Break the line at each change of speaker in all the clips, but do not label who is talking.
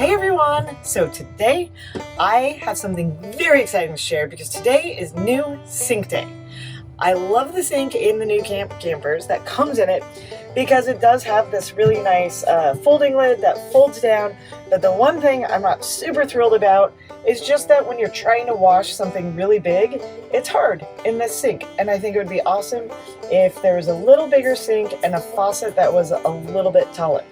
Hey everyone! So today I have something very exciting to share because today is new sink day. I love the sink in the nuCamp campers that comes in it because it does have this really nice folding lid that folds down. But the one thing I'm not super thrilled about is just that when you're trying to wash something really big, it's hard in this sink. And I think it would be awesome if there was a little bigger sink and a faucet that was a little bit taller.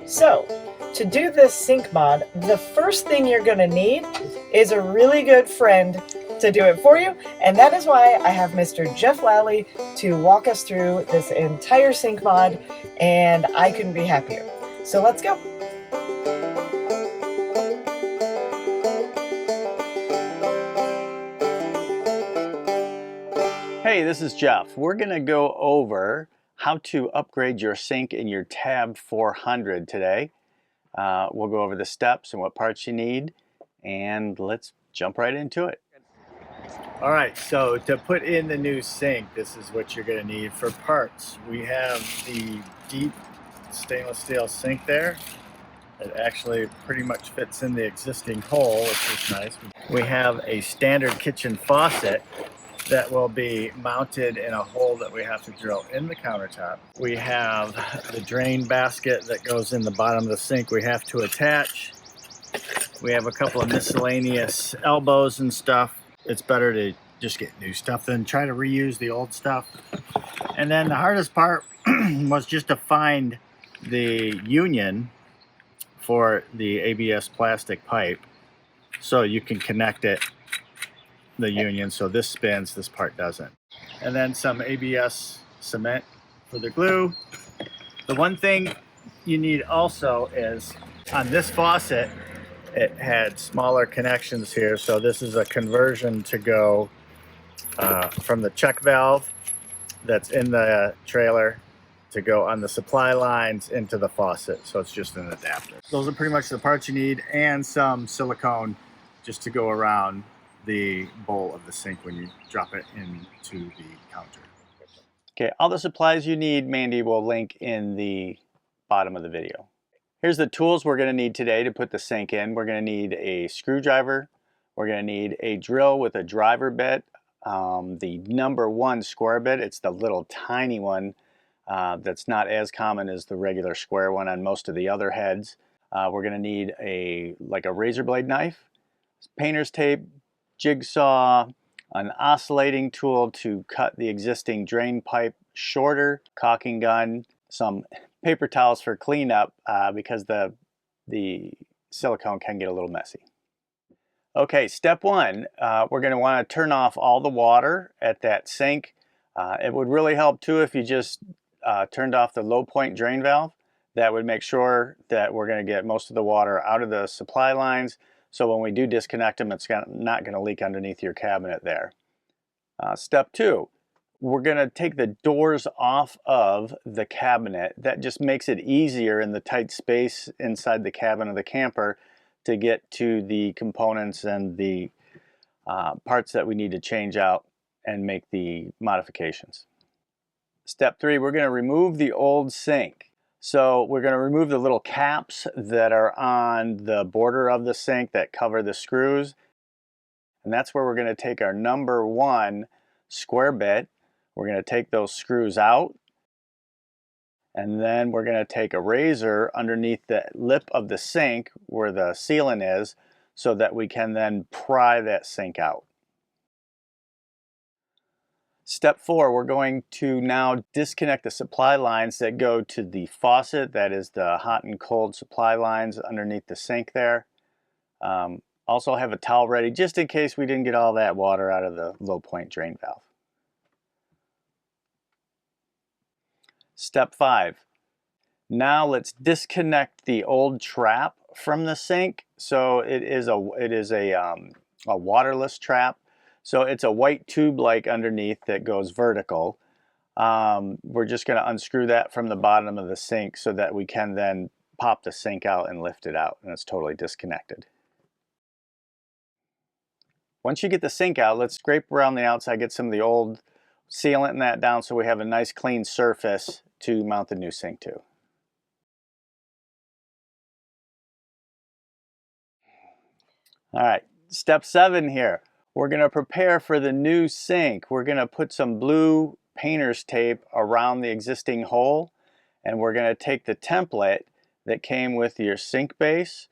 So, to do this sink mod, the first thing you're going to need is a really good friend to do it for you, and that is why I have Mr. Jeff Lally to walk us through this entire sink mod, and I couldn't be happier. So let's go.
Hey, this is Jeff. We're going to go over how to upgrade your sink in your Tab 400 today. We'll go over the steps and what parts you need, and let's jump right into it.
All right, so to put in the new sink, this is what you're going to need for parts. We have the deep stainless steel sink there. It actually pretty much fits in the existing hole, which is nice. We have a standard kitchen faucet that will be mounted in a hole that we have to drill in the countertop. We have the drain basket that goes in the bottom of the sink we have to attach. We have a couple of miscellaneous elbows and stuff. It's better to just get new stuff than try to reuse the old stuff. And then the hardest part was just to find the union for the ABS plastic pipe so you can connect it, the union, so this spins, this part doesn't. And then some ABS cement for the glue. The one thing you need also is on this faucet, it had smaller connections here, so this is a conversion to go from the check valve that's in the trailer to go on the supply lines into the faucet, so it's just an adapter. Those are pretty much the parts you need, and some silicone just to go around the bowl of the sink when you drop it into the counter.
Okay, all the supplies you need, Mandy will link in the bottom of the video. Here's the tools we're going to need today to put the sink in. We're going to need a screwdriver. We're going to need a drill with a driver bit. The number 1 square bit, it's the little tiny one that's not as common as the regular square one on most of the other heads. We're going to need a razor blade knife, painter's tape, jigsaw, an oscillating tool to cut the existing drain pipe shorter, caulking gun, some paper towels for cleanup because the silicone can get a little messy. Okay, step 1, we're going to want to turn off all the water at that sink. It would really help too if you just turned off the low point drain valve. That would make sure that we're going to get most of the water out of the supply lines, so when we do disconnect them, it's not going to leak underneath your cabinet there. Step 2, we're going to take the doors off of the cabinet. That just makes it easier in the tight space inside the cabin of the camper to get to the components and the parts that we need to change out and make the modifications. Step 3, we're going to remove the old sink. So we're going to remove the little caps that are on the border of the sink that cover the screws. And that's where we're going to take our number 1 square bit. We're going to take those screws out. And then we're going to take a razor underneath the lip of the sink where the sealant is so that we can then pry that sink out. Step 4, we're going to now disconnect the supply lines that go to the faucet, that is the hot and cold supply lines underneath the sink there. Also have a towel ready just in case we didn't get all that water out of the low point drain valve. Step 5, now let's disconnect the old trap from the sink. So it is a waterless trap. So it's a white tube like underneath that goes vertical. We're just going to unscrew that from the bottom of the sink so that we can then pop the sink out and lift it out, and it's totally disconnected. Once you get the sink out, let's scrape around the outside, get some of the old sealant and that down so we have a nice clean surface to mount the new sink to. All right, step 7 here. We're going to prepare for the new sink. We're going to put some blue painter's tape around the existing hole, and we're going to take the template that came with your sink base,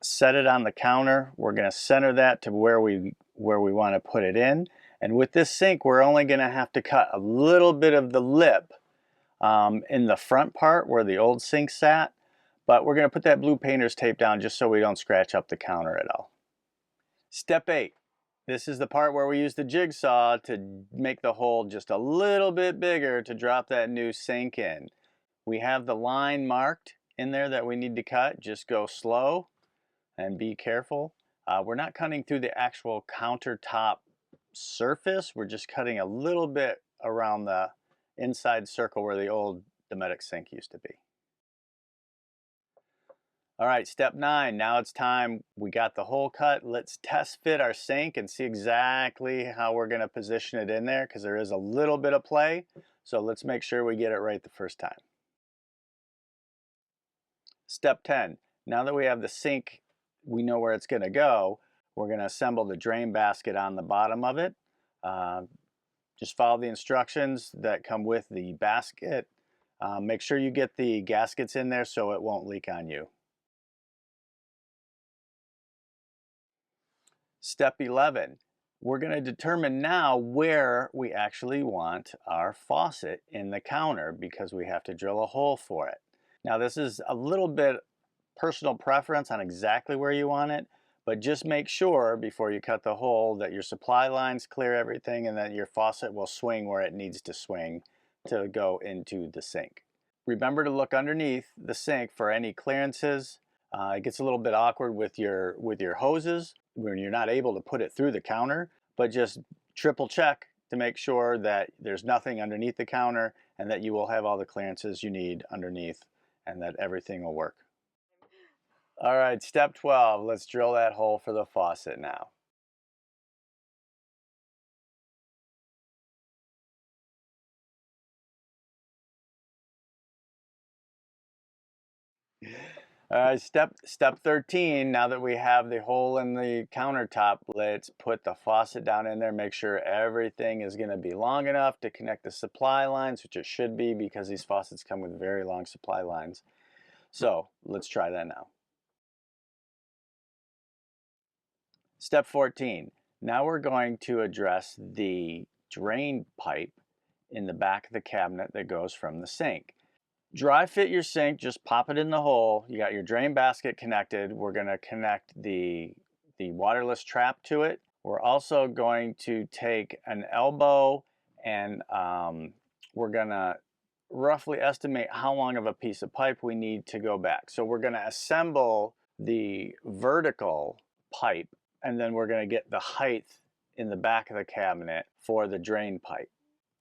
set it on the counter. We're going to center that to where we want to put it in. And with this sink, we're only going to have to cut a little bit of the lip in the front part where the old sink sat. But we're going to put that blue painter's tape down just so we don't scratch up the counter at all. Step 8. This is the part where we use the jigsaw to make the hole just a little bit bigger to drop that new sink in. We have the line marked in there that we need to cut. Just go slow and be careful. We're not cutting through the actual countertop surface. We're just cutting a little bit around the inside circle where the old Dometic sink used to be. All right, step 9. Now it's time. We got the hole cut. Let's test fit our sink and see exactly how we're going to position it in there, because there is a little bit of play. So let's make sure we get it right the first time. Step 10. Now that we have the sink, we know where it's going to go. We're going to assemble the drain basket on the bottom of it. Just follow the instructions that come with the basket. Make sure you get the gaskets in there so it won't leak on you. Step 11, we're going to determine now where we actually want our faucet in the counter, because we have to drill a hole for it. Now this is a little bit personal preference on exactly where you want it, but just make sure before you cut the hole that your supply lines clear everything and that your faucet will swing where it needs to swing to go into the sink. Remember to look underneath the sink for any clearances. It gets a little bit awkward with your hoses when you're not able to put it through the counter, but just triple check to make sure that there's nothing underneath the counter and that you will have all the clearances you need underneath and that everything will work. All right, step 12, let's drill that hole for the faucet now. All right, step 13, now that we have the hole in the countertop, let's put the faucet down in there, make sure everything is going to be long enough to connect the supply lines, which it should be because these faucets come with very long supply lines. So let's try that now. Step 14, now we're going to address the drain pipe in the back of the cabinet that goes from the sink. Dry fit your sink, just pop it in the hole. You got your drain basket connected. We're going to connect the waterless trap to it. We're also going to take an elbow and we're going to roughly estimate how long of a piece of pipe we need to go back. So we're going to assemble the vertical pipe, and then we're going to get the height in the back of the cabinet for the drain pipe.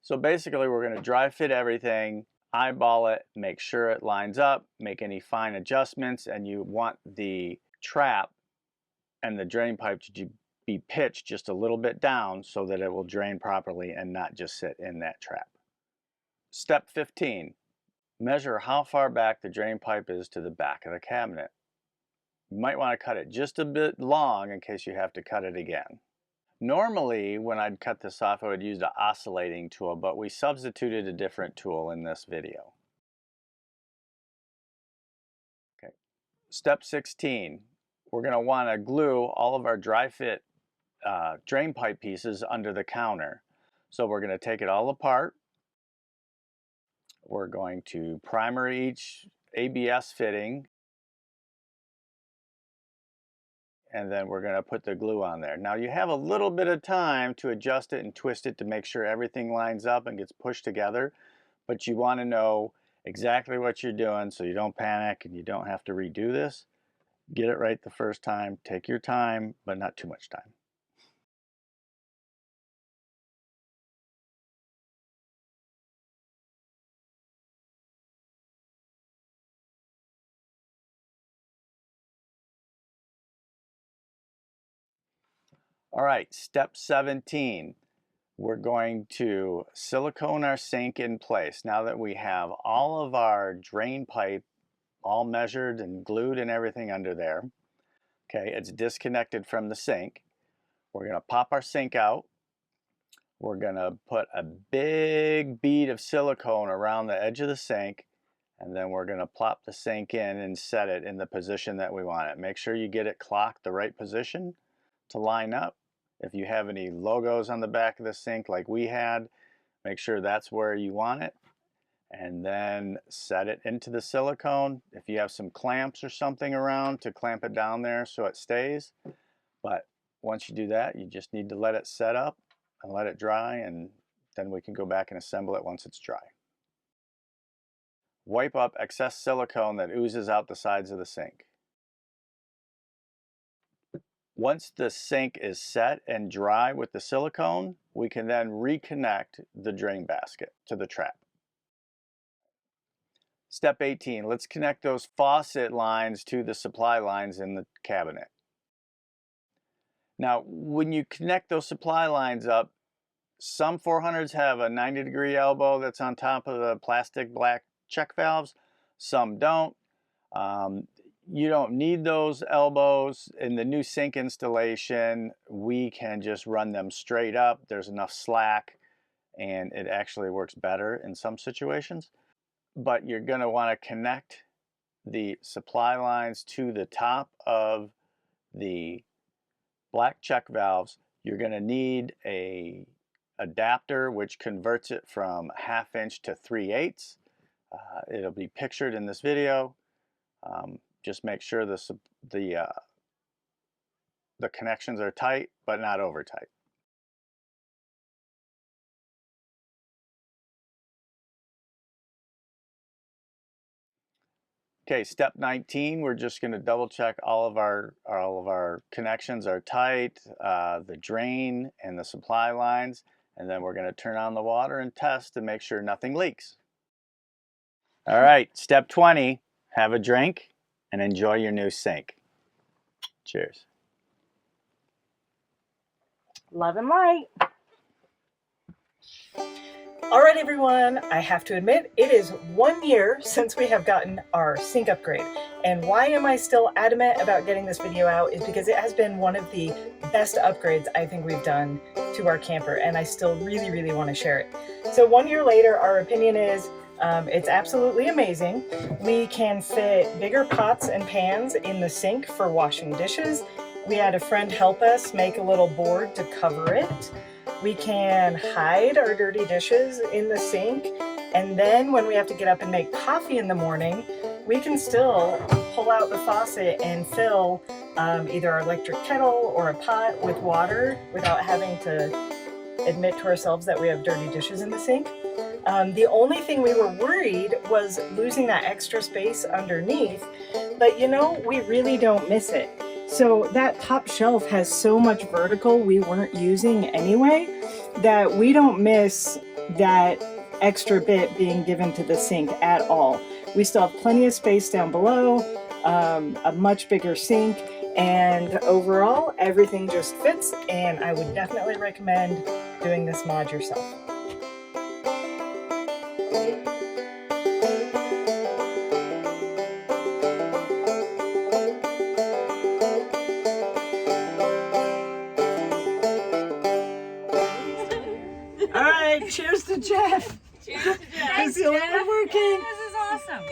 So basically we're going to dry fit everything, eyeball it, make sure it lines up, make any fine adjustments, and you want the trap and the drain pipe to be pitched just a little bit down so that it will drain properly and not just sit in that trap. Step 15, measure how far back the drain pipe is to the back of the cabinet. You might want to cut it just a bit long in case you have to cut it again. Normally, when I'd cut this off, I would use the oscillating tool, but we substituted a different tool in this video. Okay. Step 16, we're going to want to glue all of our dry fit drain pipe pieces under the counter. So we're going to take it all apart. We're going to primer each ABS fitting, and then we're going to put the glue on there. Now you have a little bit of time to adjust it and twist it to make sure everything lines up and gets pushed together, but you want to know exactly what you're doing so you don't panic and you don't have to redo this. Get it right the first time, take your time, but not too much time. All right, step 17. We're going to silicone our sink in place. Now that we have all of our drain pipe all measured and glued and everything under there, Okay, it's disconnected from the sink. We're going to pop our sink out. We're going to put a big bead of silicone around the edge of the sink, and then we're going to plop the sink in and set it in the position that we want it. Make sure you get it clocked the right position to line up. If you have any logos on the back of the sink like we had, make sure that's where you want it. And then set it into the silicone. If you have some clamps or something around to clamp it down there so it stays. But once you do that, you just need to let it set up and let it dry, and then we can go back and assemble it once it's dry. Wipe up excess silicone that oozes out the sides of the sink. Once the sink is set and dry with the silicone, we can then reconnect the drain basket to the trap. Step 18, let's connect those faucet lines to the supply lines in the cabinet. Now, when you connect those supply lines up, some 400s have a 90-degree elbow that's on top of the plastic black check valves. Some don't. You don't need those elbows. In the new sink installation, we can just run them straight up. There's enough slack, and it actually works better in some situations. But you're going to want to connect the supply lines to the top of the black check valves. You're going to need a adapter which converts it from 1/2 inch to 3/8. It'll be pictured in this video. Just make sure the connections are tight but not over tight. Okay, step 19, we're just going to double check all of our connections are tight, the drain and the supply lines, and then we're going to turn on the water and test to make sure nothing leaks. All right, step 20, have a drink and enjoy your new sink. Cheers.
Love and light. All right, everyone, I have to admit, it is 1 year since we have gotten our sink upgrade. And why am I still adamant about getting this video out is because it has been one of the best upgrades I think we've done to our camper, and I still really, really want to share it. So 1 year later, our opinion is it's absolutely amazing. We can fit bigger pots and pans in the sink for washing dishes. We had a friend help us make a little board to cover it. We can hide our dirty dishes in the sink, and then when we have to get up and make coffee in the morning, we can still pull out the faucet and fill either our electric kettle or a pot with water without having to admit to ourselves that we have dirty dishes in the sink. The only thing we were worried was losing that extra space underneath, but you know, we really don't miss it. So that top shelf has so much vertical we weren't using anyway that we don't miss that extra bit being given to the sink at all. We still have plenty of space down below, a much bigger sink, and overall everything just fits, and I would definitely recommend doing this mod yourself. All right, cheers to Jeff.
Cheers to Jeff.
It's the only one working.
This is awesome.